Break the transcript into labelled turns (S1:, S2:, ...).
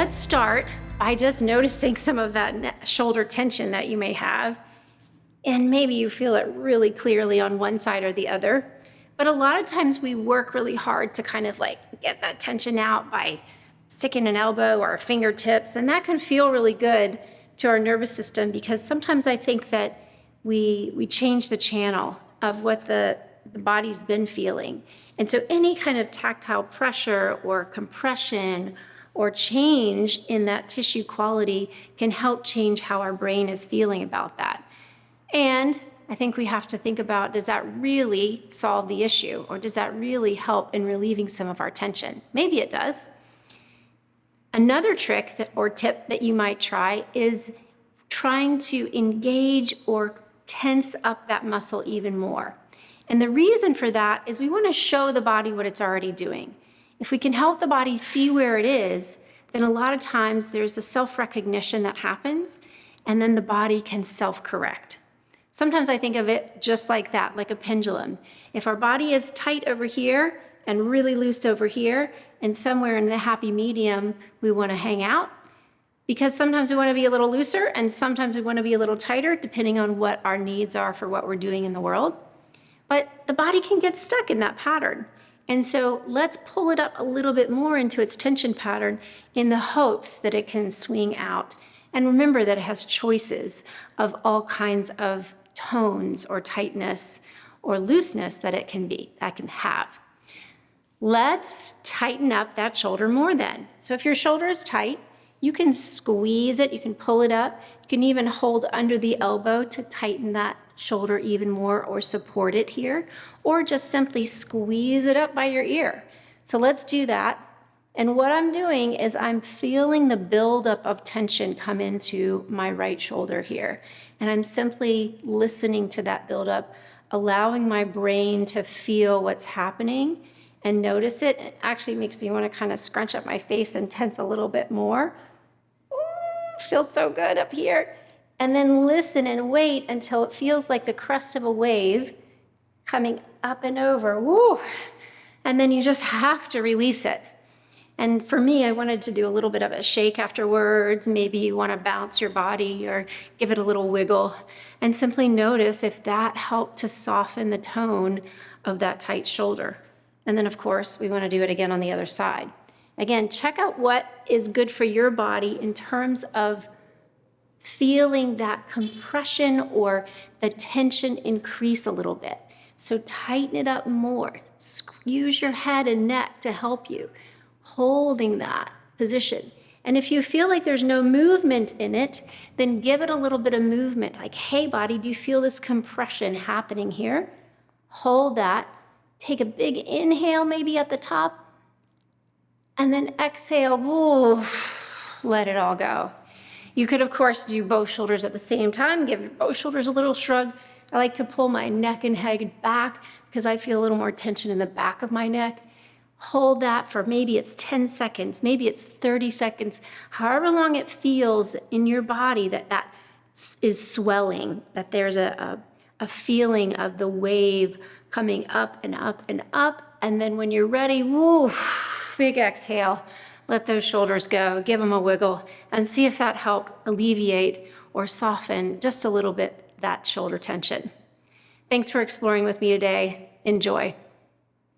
S1: Let's start by just noticing some of that shoulder tension that you may have. And maybe you feel it really clearly on one side or the other. But a lot of times we work really hard to kind of like get that tension out by sticking an elbow or our fingertips. And that can feel really good to our nervous system, because sometimes I think that we change the channel of what the body's been feeling. And so any kind of tactile pressure or compression or change in that tissue quality can help change how our brain is feeling about that. And I think we have to think about, does that really solve the issue? Or does that really help in relieving some of our tension? Maybe it does. Another trick or tip that you might try is trying to engage or tense up that muscle even more. And the reason for that is we want to show the body what it's already doing. If we can help the body see where it is, then a lot of times there's a self-recognition that happens, and then the body can self-correct. Sometimes I think of it just like that, like a pendulum. If our body is tight over here and really loose over here, and somewhere in the happy medium, we want to hang out, because sometimes we want to be a little looser and sometimes we want to be a little tighter, depending on what our needs are for what we're doing in the world. But the body can get stuck in that pattern. And so let's pull it up a little bit more into its tension pattern in the hopes that it can swing out. And remember that it has choices of all kinds of tones or tightness or looseness that it can have. Let's tighten up that shoulder more then. So if your shoulder is tight, you can squeeze it, you can pull it up, you can even hold under the elbow to tighten that shoulder even more or support it here, or just simply squeeze it up by your ear. So let's do that. And what I'm doing is I'm feeling the buildup of tension come into my right shoulder here. And I'm simply listening to that buildup, allowing my brain to feel what's happening and notice it. It actually makes me want to kind of scrunch up my face and tense a little bit more. Ooh, feels so good up here. And then listen and wait until it feels like the crest of a wave coming up and over. Woo! And then you just have to release it. And for me, I wanted to do a little bit of a shake afterwards. Maybe you want to bounce your body or give it a little wiggle, and simply notice if that helped to soften the tone of that tight shoulder. And then, of course, we want to do it again on the other side. Again, check out what is good for your body in terms of feeling that compression or the tension increase a little bit. So tighten it up more. Use your head and neck to help you, holding that position. And if you feel like there's no movement in it, then give it a little bit of movement. Like, hey, body, do you feel this compression happening here? Hold that. Take a big inhale maybe at the top, and then exhale, ooh, let it all go. You could, of course, do both shoulders at the same time, give both shoulders a little shrug. I like to pull my neck and head back because I feel a little more tension in the back of my neck. Hold that for maybe it's 10 seconds, maybe it's 30 seconds, however long it feels in your body that is swelling, that there's a feeling of the wave coming up and up and up. And then when you're ready, woo, big exhale, let those shoulders go, give them a wiggle, and see if that helped alleviate or soften just a little bit that shoulder tension. Thanks for exploring with me today. Enjoy.